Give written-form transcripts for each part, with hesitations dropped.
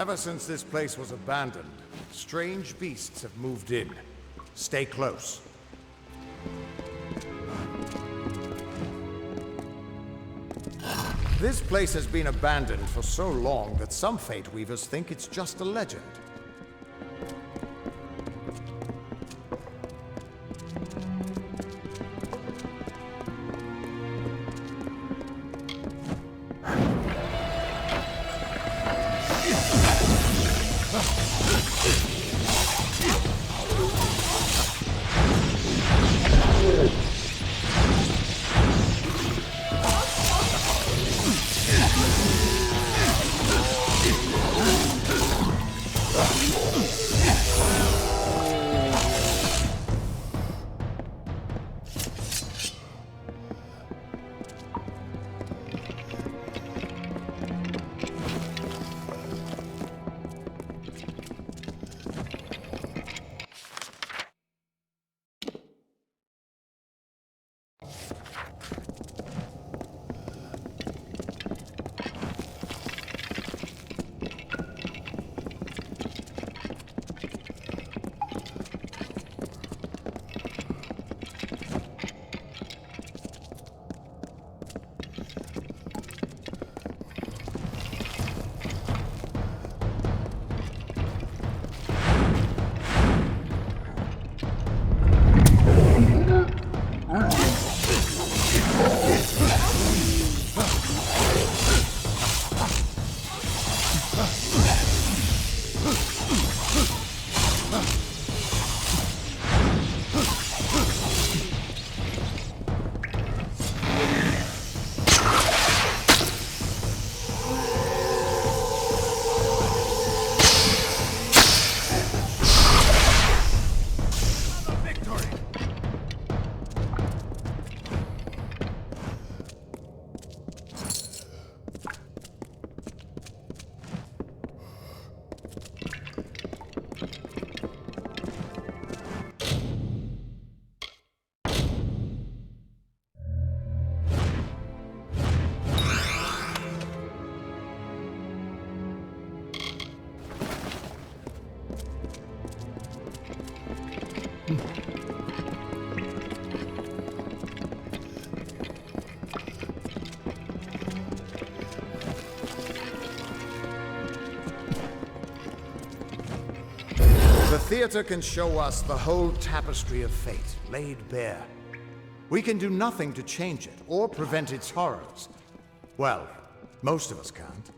Ever since this place was abandoned, strange beasts have moved in. Stay close. This place has been abandoned for so long that some Fate Weavers think it's just a legend. The theater can show us the whole tapestry of fate, laid bare. We can do nothing to change it, or prevent its horrors. Well, most of us can't.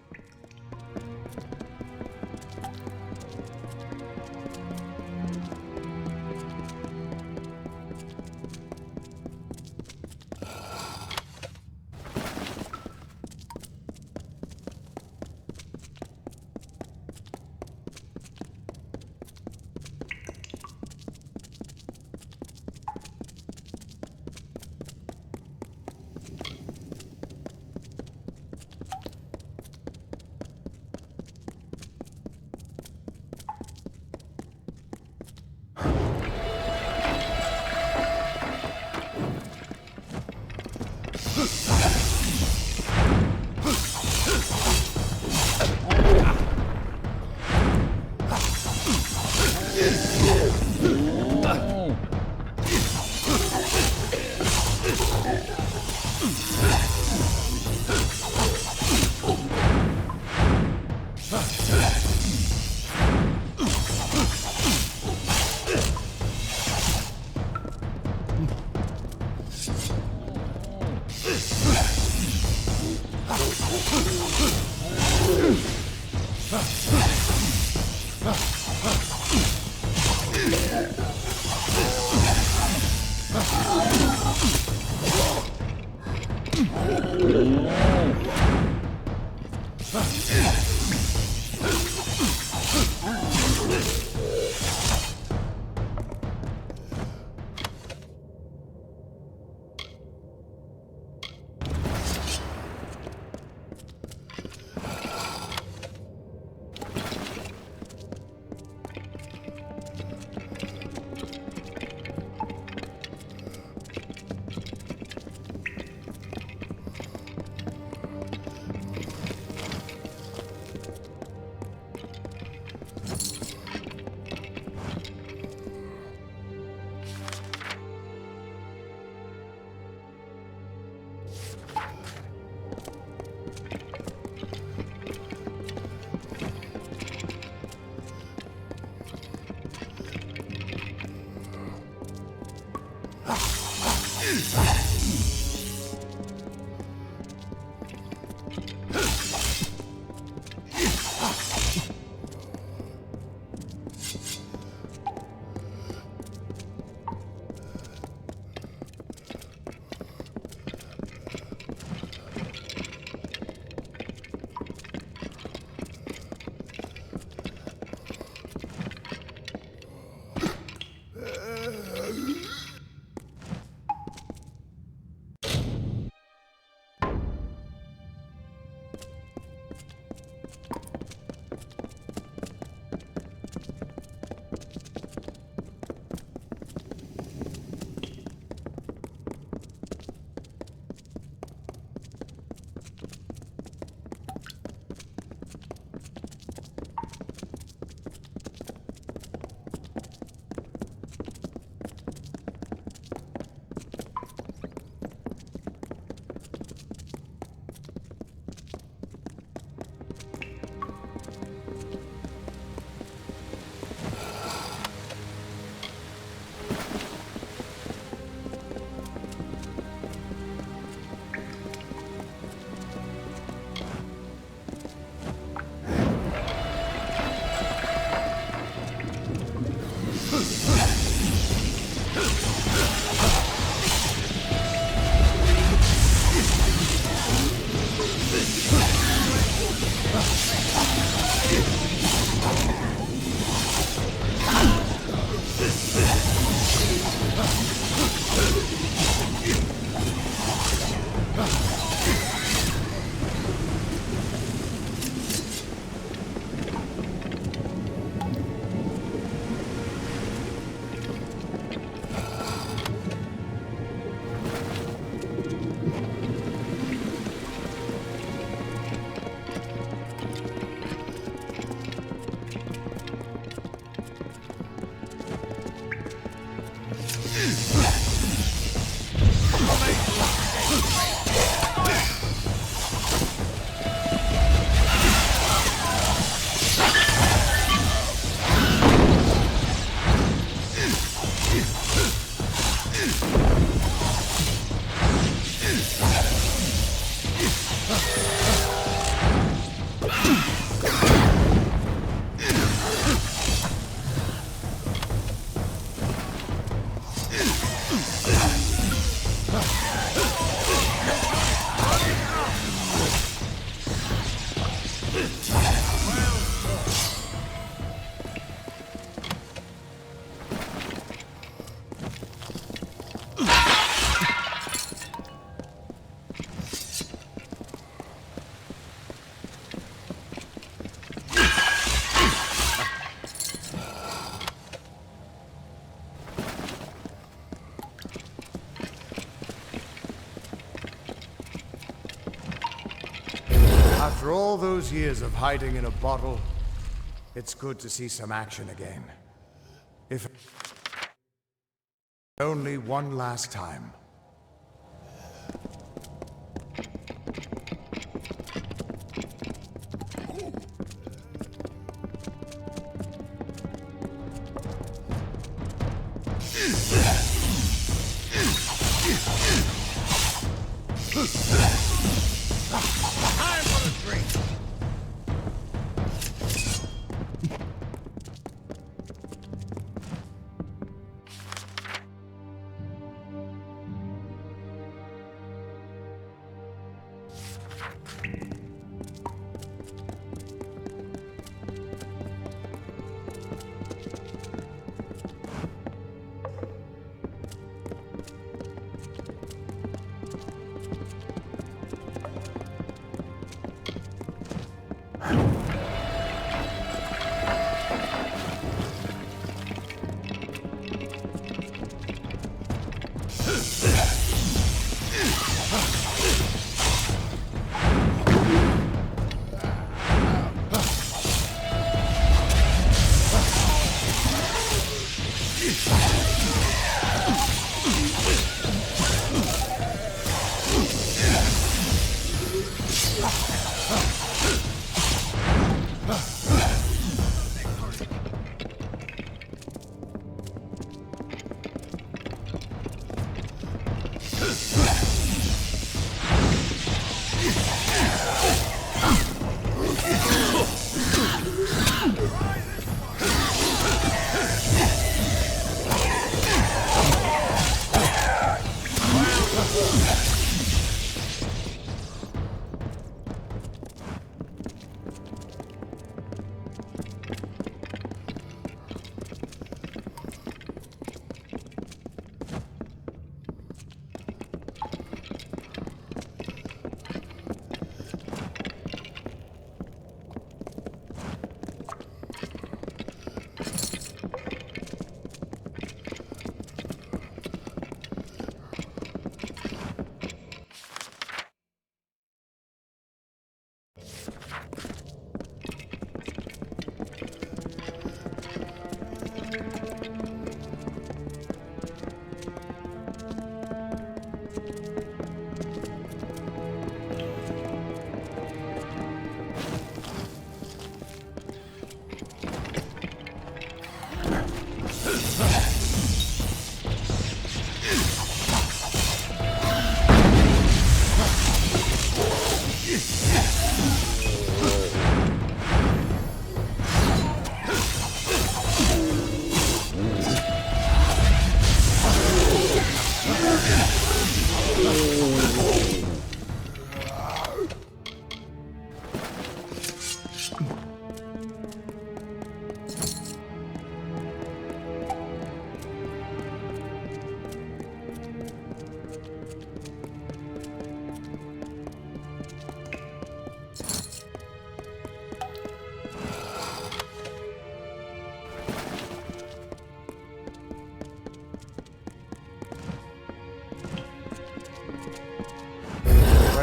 After all those years of hiding in a bottle, it's good to see some action again. If only one last time.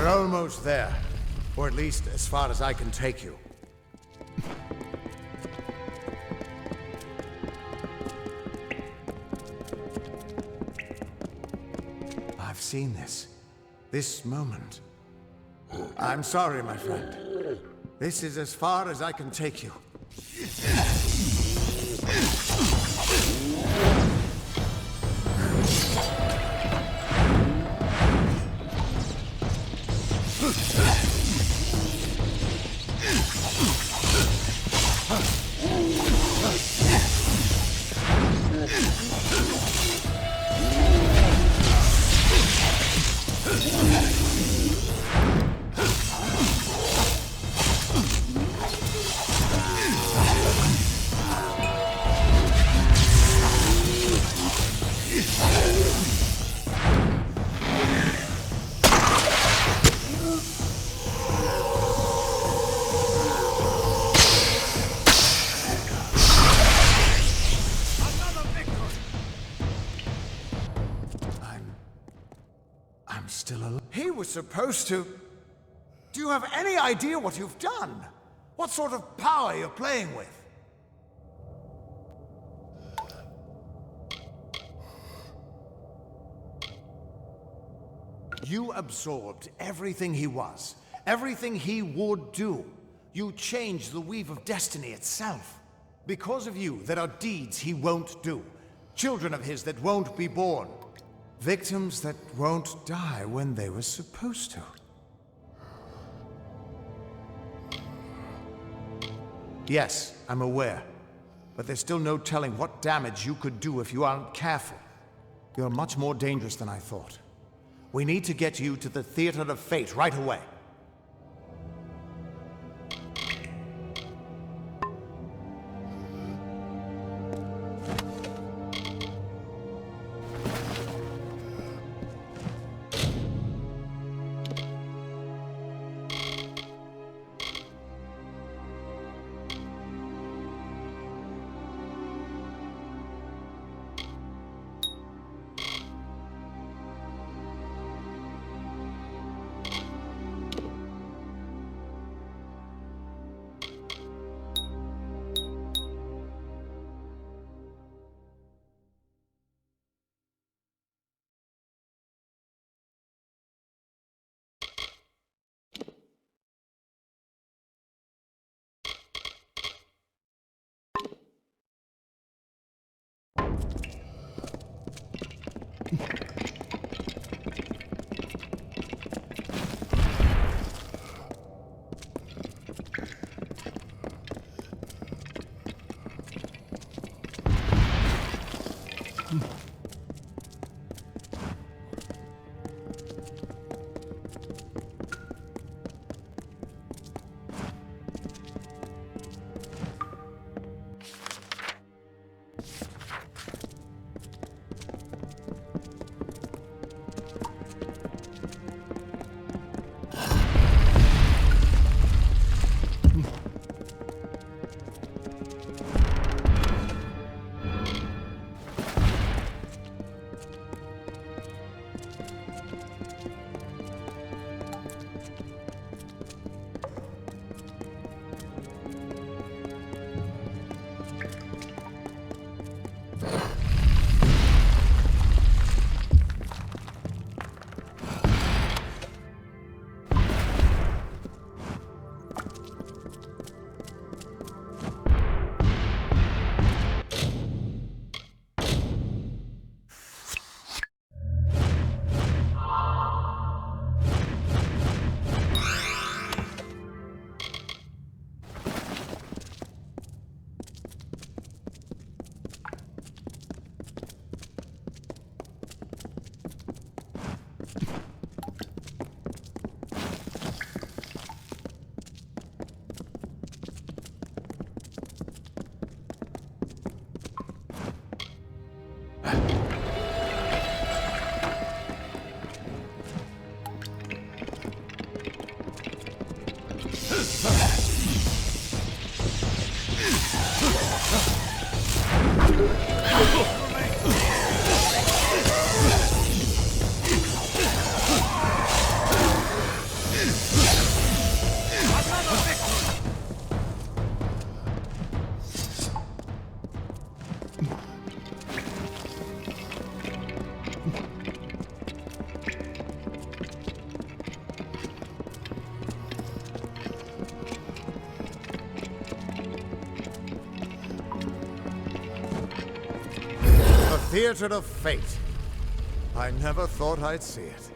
We're almost there. Or at least as far as I can take you. I've seen this. This moment. I'm sorry, my friend. This is as far as I can take you. I'm still alive. He was supposed to... Do you have any idea what you've done? What sort of power you're playing with? You absorbed everything he was, everything he would do. You changed the weave of destiny itself. Because of you, there are deeds he won't do. Children of his that won't be born. Victims that won't die when they were supposed to. Yes, I'm aware. But there's still no telling what damage you could do if you aren't careful. You're much more dangerous than I thought. We need to get you to the Theater of Fate right away. Theater of Fate. I never thought I'd see it.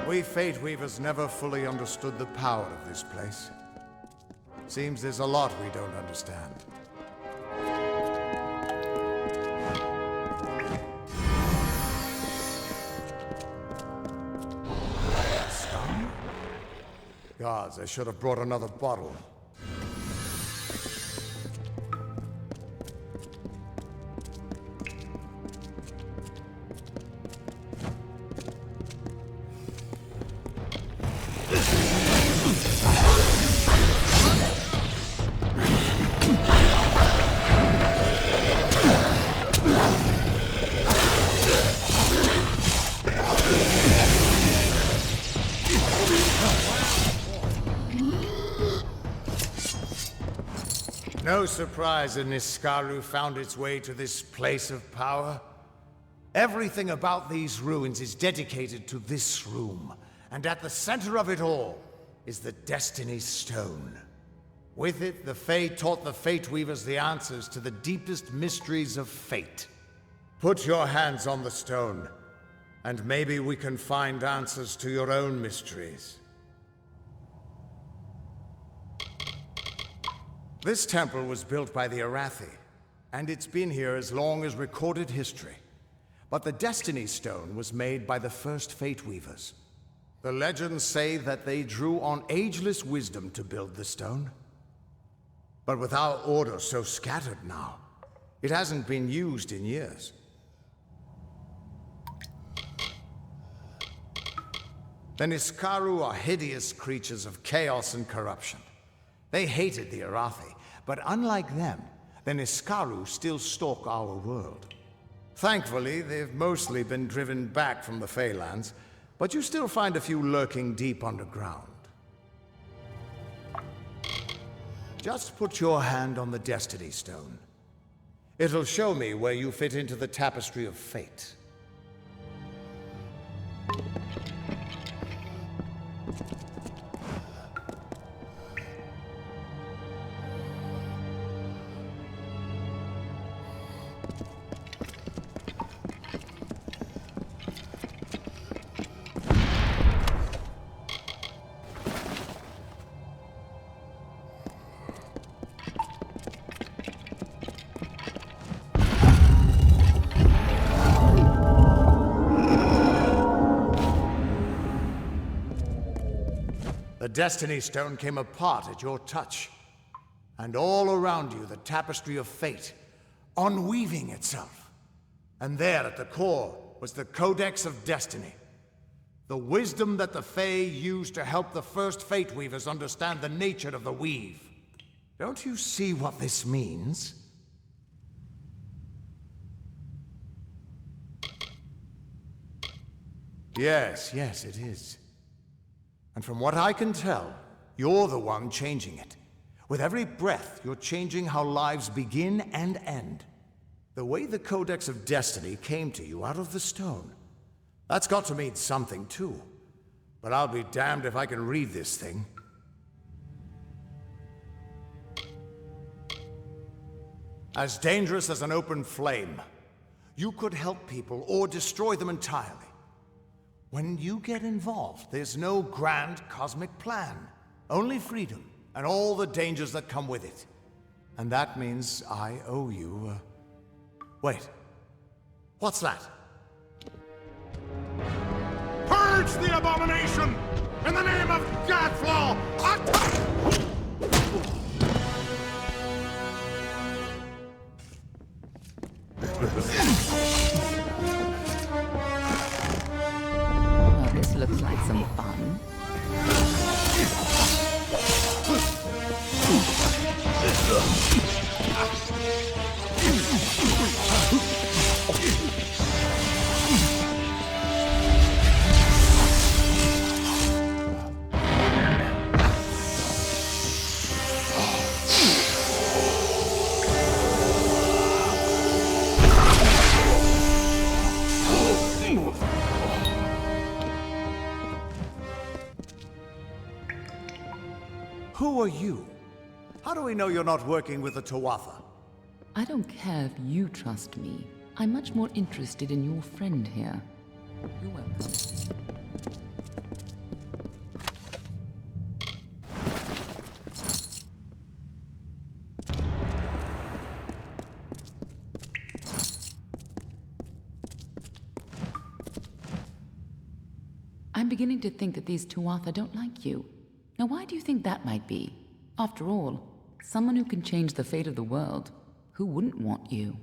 We Fate Weavers never fully understood the power of this place. Seems there's a lot we don't understand. Stone? Gods, I should have brought another bottle. No surprise that Niskaru found its way to this place of power. Everything about these ruins is dedicated to this room, and at the center of it all is the Destiny Stone. With it, the Fae taught the Fate Weavers the answers to the deepest mysteries of fate. Put your hands on the stone, and maybe we can find answers to your own mysteries. This temple was built by the Arathi, and it's been here as long as recorded history. But the Destiny Stone was made by the first Fate Weavers. The legends say that they drew on ageless wisdom to build the stone. But with our order so scattered now, it hasn't been used in years. The Niskaru are hideous creatures of chaos and corruption. They hated the Arathi, but unlike them, the Niskaru still stalk our world. Thankfully, they've mostly been driven back from the Feylands, but you still find a few lurking deep underground. Just put your hand on the Destiny Stone. It'll show me where you fit into the tapestry of fate. The Destiny Stone came apart at your touch, and all around you the tapestry of fate, unweaving itself. And there at the core was the Codex of Destiny, the wisdom that the Fae used to help the first Fate Weavers understand the nature of the weave. Don't you see what this means? Yes, it is. And from what I can tell, you're the one changing it. With every breath, you're changing how lives begin and end. The way the Codex of Destiny came to you out of the stone, that's got to mean something too. but I'll be damned if I can read this thing. As dangerous as an open flame. You could help people or destroy them entirely. When you get involved, there's no grand cosmic plan. Only freedom and all the dangers that come with it. And that means I owe you, Wait. What's that? Purge the abomination! In the name of Godflaw! Well, this looks like some fun. Who are you? How do we know you're not working with the Tuatha? I don't care if you trust me. I'm much more interested in your friend here. You're welcome. I'm beginning to think that these Tuatha don't like you. Now, why do you think that might be? After all, someone who can change the fate of the world, who wouldn't want you?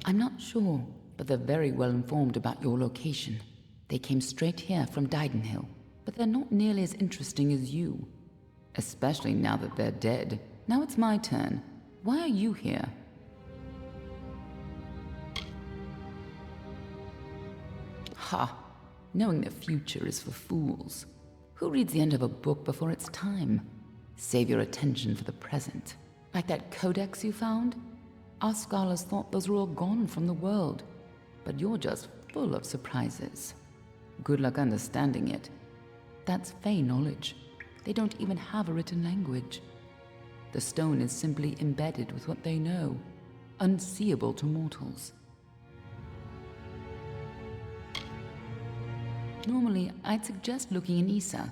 I'm not sure, but they're very well informed about your location. They came straight here from Didenhill, but they're not nearly as interesting as you. Especially now that they're dead. Now it's my turn. Why are you here? Ha! Knowing the future is for fools. Who reads the end of a book before it's time? Save your attention for the present. Like that codex you found? Our scholars thought those were all gone from the world. But you're just full of surprises. Good luck understanding it. That's Fey knowledge. They don't even have a written language. The stone is simply embedded with what they know, unseeable to mortals. Normally, I'd suggest looking in Issa,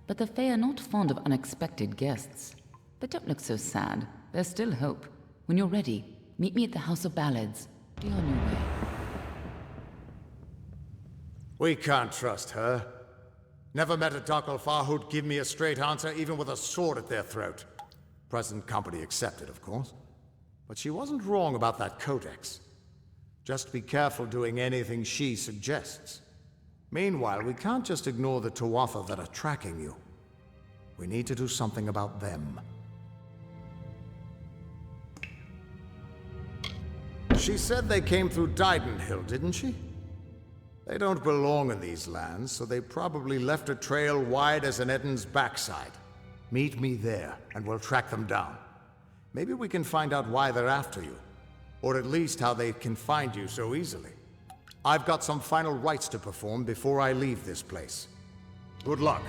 but the Fae are not fond of unexpected guests. But don't look so sad. There's still hope. When you're ready, meet me at the House of Ballads. Be on your way. We can't trust her. Never met a Dokalfar who'd give me a straight answer, even with a sword at their throat. Present company accepted, of course. But she wasn't wrong about that codex. Just be careful doing anything she suggests. Meanwhile, we can't just ignore the Tuatha that are tracking you. We need to do something about them. She said they came through Didenhill, didn't she? They don't belong in these lands, so they probably left a trail wide as an Eden's backside. Meet me there, and we'll track them down. Maybe we can find out why they're after you, or at least how they can find you so easily. I've got some final rites to perform before I leave this place. Good luck.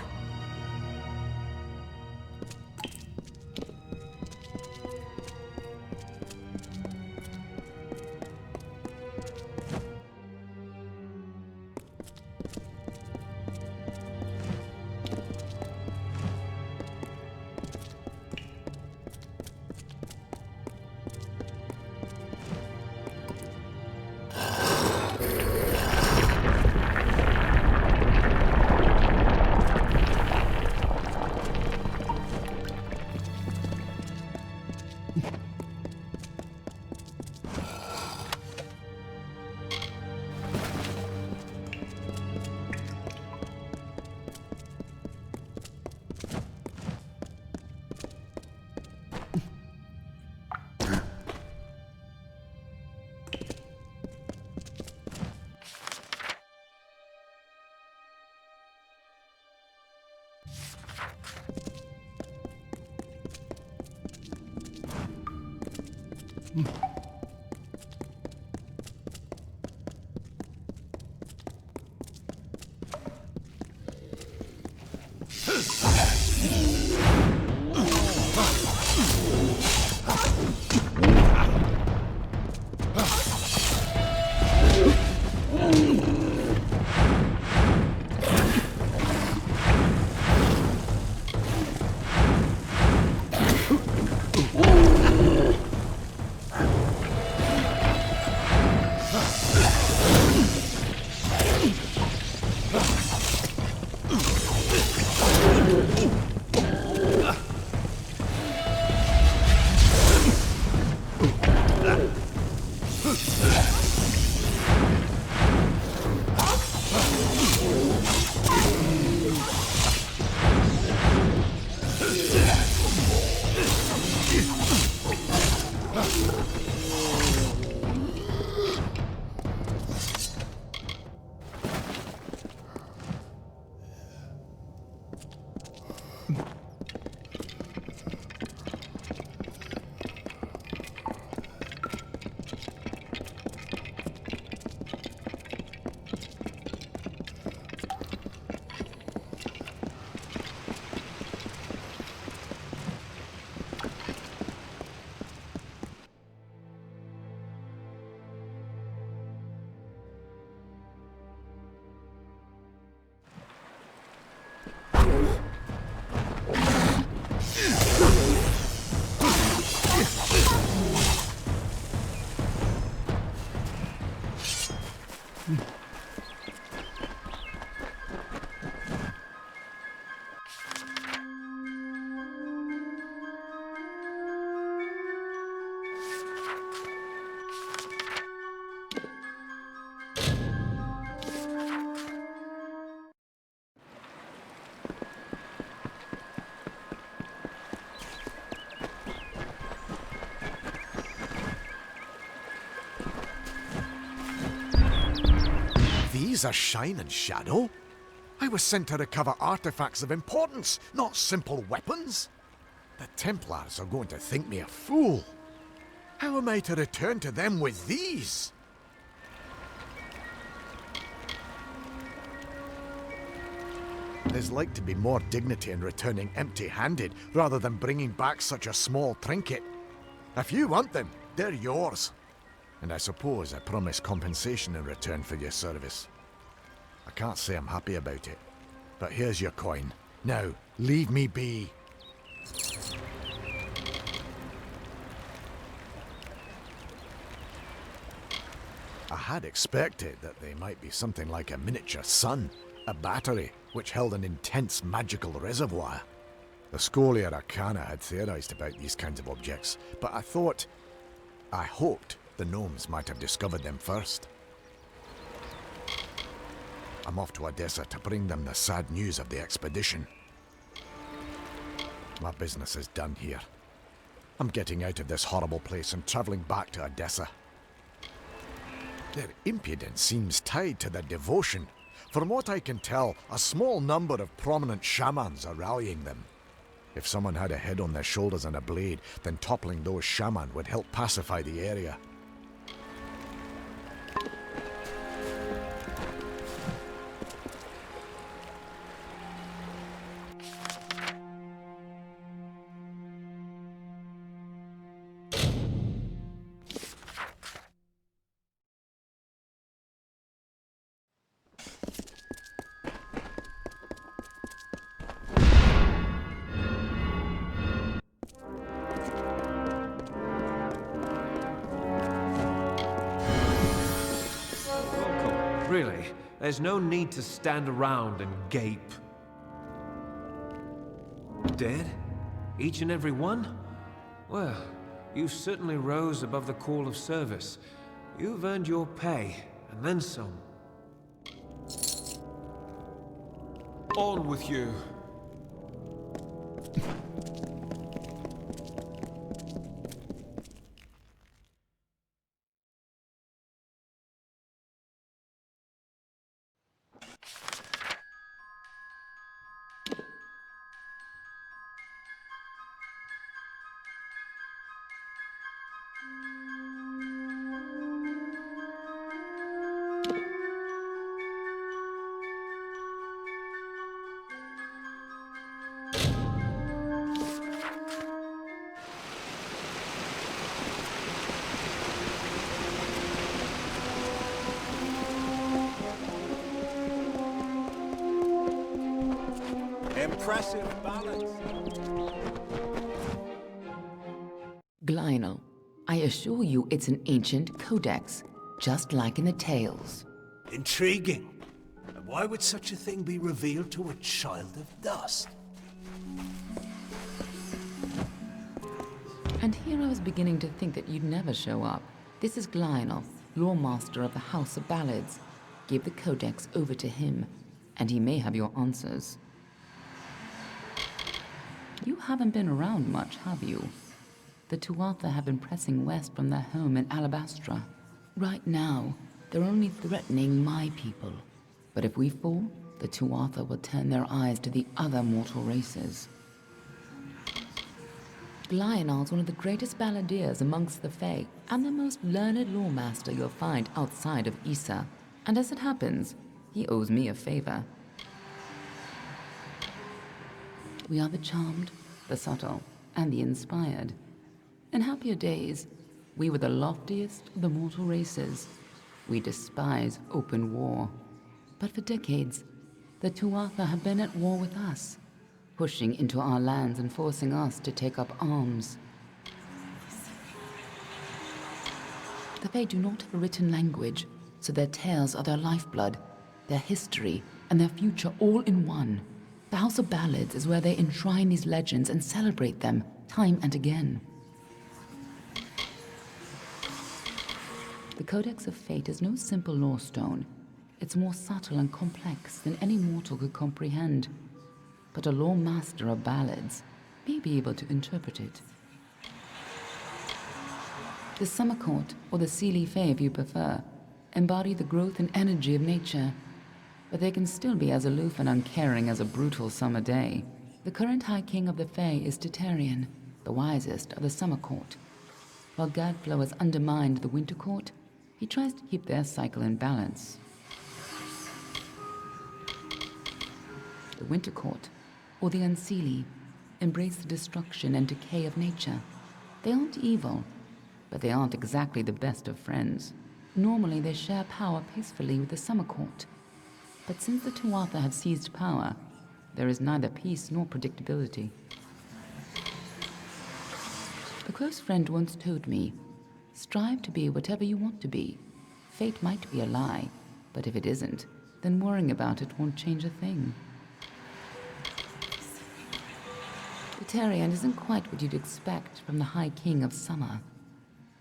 These are Shine and Shadow? I was sent to recover artifacts of importance, not simple weapons. The Templars are going to think me a fool. How am I to return to them with these? There's like to be more dignity in returning empty-handed rather than bringing back such a small trinket. If you want them, they're yours. And I suppose I promise compensation in return for your service. I can't say I'm happy about it, but here's your coin. Now, leave me be. I had expected that they might be something like a miniature sun, a battery which held an intense magical reservoir. The Scholia Arcana had theorized about these kinds of objects, but I hoped the gnomes might have discovered them first. I'm off to Odessa to bring them the sad news of the expedition. My business is done here. I'm getting out of this horrible place and traveling back to Odessa. Their impudence seems tied to their devotion. From what I can tell, a small number of prominent shamans are rallying them. If someone had a head on their shoulders and a blade, then toppling those shaman would help pacify the area. Really, there's no need to stand around and gape. Dead? Each and every one? Well, you certainly rose above the call of service. You've earned your pay, and then some. On with you. Impressive balance. Glynel, I assure you it's an ancient codex, just like in the tales. Intriguing. And why would such a thing be revealed to a child of dust? And here I was beginning to think that you'd never show up. This is Glynel, lore master of the House of Ballads. Give the codex over to him, and he may have your answers. You haven't been around much, have you? The Tuatha have been pressing west from their home in Alabastra. Right now, they're only threatening my people. But if we fall, the Tuatha will turn their eyes to the other mortal races. Lionel's one of the greatest balladeers amongst the Fae, and the most learned lore master you'll find outside of Issa. And as it happens, he owes me a favor. We are the charmed, the subtle, and the inspired. In happier days, we were the loftiest of the mortal races. We despise open war. But for decades, the Tuatha have been at war with us, pushing into our lands and forcing us to take up arms. The Fae do not have a written language, so their tales are their lifeblood, their history, and their future all in one. The House of Ballads is where they enshrine these legends and celebrate them time and again. The Codex of Fate is no simple lore stone. It's more subtle and complex than any mortal could comprehend. But a lore master of ballads may be able to interpret it. The Summer Court, or the Seelie Fae if you prefer, embody the growth and energy of nature, but they can still be as aloof and uncaring as a brutal summer day. The current High King of the Fae is Titarian, the wisest of the Summer Court. While Gadflow has undermined the Winter Court, he tries to keep their cycle in balance. The Winter Court, or the Unseelie, embrace the destruction and decay of nature. They aren't evil, but they aren't exactly the best of friends. Normally they share power peacefully with the Summer Court. But since the Tuatha have seized power, there is neither peace nor predictability. A close friend once told me, strive to be whatever you want to be. Fate might be a lie, but if it isn't, then worrying about it won't change a thing. Titarian isn't quite what you'd expect from the High King of Summer,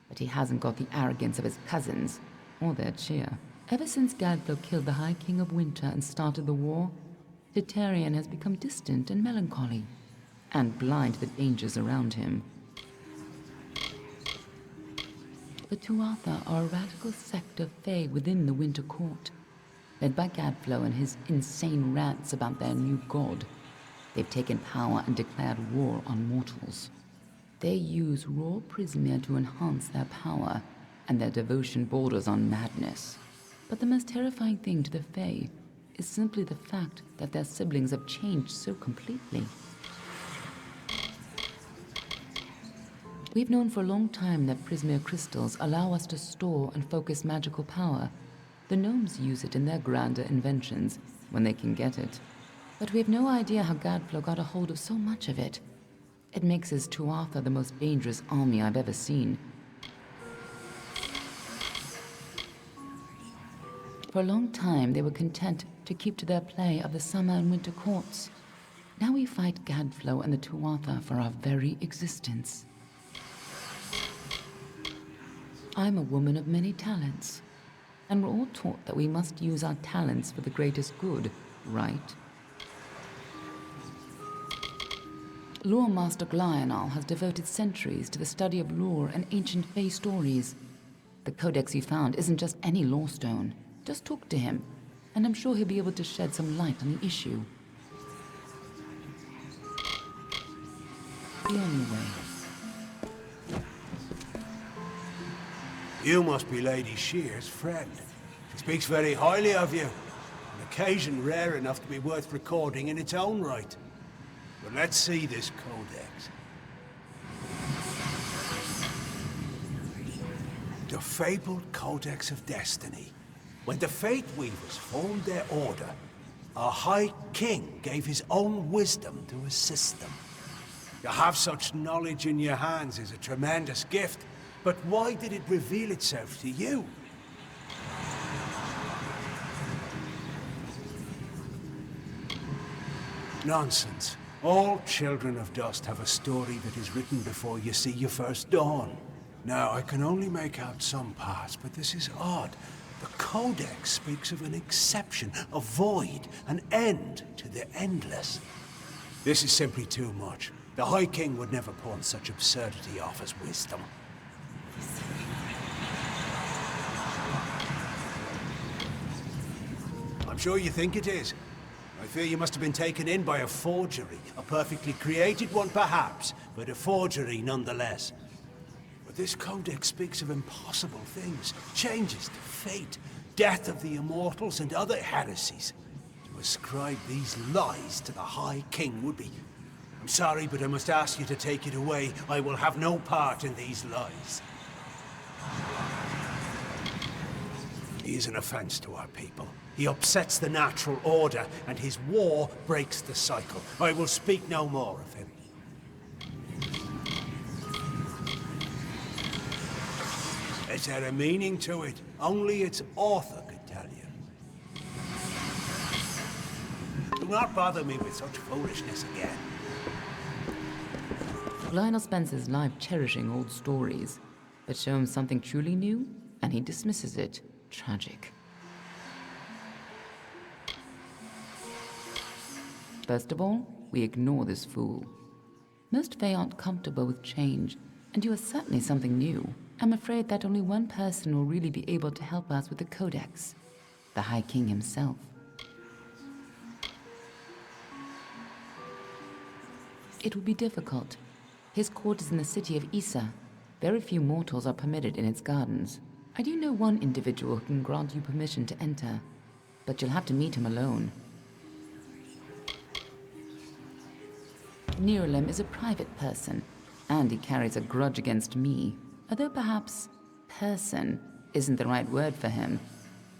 but he hasn't got the arrogance of his cousins, or their cheer. Ever since Gadflow killed the High King of Winter and started the war, Titarian has become distant and melancholy, and blind to the dangers around him. The Tuatha are a radical sect of Fae within the Winter Court, led by Gadflow and his insane rants about their new god. They've taken power and declared war on mortals. They use raw prismia to enhance their power, and their devotion borders on madness. But the most terrifying thing to the Fae is simply the fact that their siblings have changed so completely. We've known for a long time that prismia crystals allow us to store and focus magical power. The gnomes use it in their grander inventions, when they can get it. But we have no idea how Gadflow got a hold of so much of it. It makes his Tuatha the most dangerous army I've ever seen. For a long time, they were content to keep to their play of the summer and winter courts. Now we fight Gadflow and the Tuatha for our very existence. I'm a woman of many talents, and we're all taught that we must use our talents for the greatest good, right? Lore Master Lionel has devoted centuries to the study of lore and ancient Fae stories. The codex you found isn't just any lore stone. Just talk to him, and I'm sure he'll be able to shed some light on the issue. Be on your way. You must be Lady Shear's friend. She speaks very highly of you. An occasion rare enough to be worth recording in its own right. But let's see this codex. The fabled Codex of Destiny. When the Fate Weavers formed their order, our High King gave his own wisdom to assist them. To have such knowledge in your hands is a tremendous gift, but why did it reveal itself to you? Nonsense. All children of dust have a story that is written before you see your first dawn. Now, I can only make out some parts, but this is odd. The Codex speaks of an exception, a void, an end to the endless. This is simply too much. The High King would never pawn such absurdity off as wisdom. I'm sure you think it is. I fear you must have been taken in by a forgery. A perfectly created one, perhaps, but a forgery nonetheless. But this codex speaks of impossible things, changes to fate, death of the immortals, and other heresies. To ascribe these lies to the High King would be... I'm sorry, but I must ask you to take it away. I will have no part in these lies. He is an offense to our people. He upsets the natural order, and his war breaks the cycle. I will speak no more of him. Is there a meaning to it? Only its author could tell you. Do not bother me with such foolishness again. Lionel spends his life cherishing old stories, but show him something truly new, and he dismisses it. Tragic. First of all, we ignore this fool. Most Fae aren't comfortable with change, and you are certainly something new. I'm afraid that only one person will really be able to help us with the Codex. The High King himself. It will be difficult. His court is in the city of Issa. Very few mortals are permitted in its gardens. I do know one individual who can grant you permission to enter, but you'll have to meet him alone. Nirelem is a private person, and he carries a grudge against me, although perhaps person isn't the right word for him,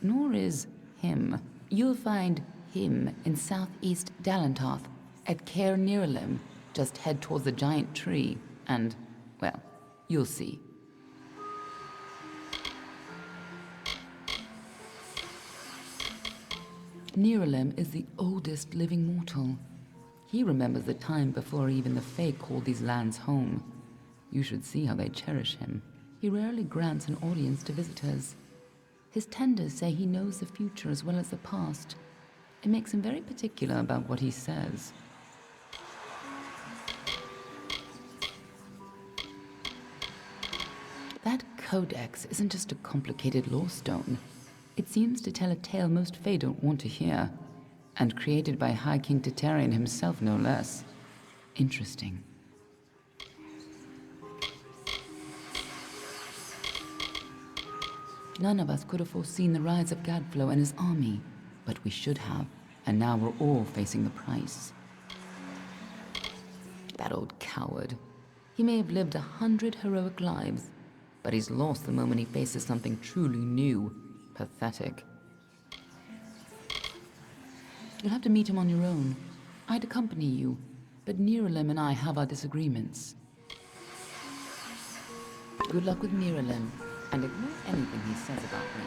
nor is him. You'll find him in southeast Dalantoth, at Caer Nirelem. Just head towards the giant tree, and, well, you'll see. Nirelem is the oldest living mortal. He remembers the time before even the Fae called these lands home. You should see how they cherish him. He rarely grants an audience to visitors. His tenders say he knows the future as well as the past. It makes him very particular about what he says. That codex isn't just a complicated lore stone. It seems to tell a tale most Fae don't want to hear, and created by High King Titarian himself, no less. Interesting. None of us could have foreseen the rise of Gadflow and his army, but we should have, and now we're all facing the price. That old coward. He may have lived 100 heroic lives, but he's lost the moment he faces something truly new. Pathetic. You'll have to meet him on your own. I'd accompany you, but Nirelem and I have our disagreements. Good luck with Nirelem, and ignore anything he says about me.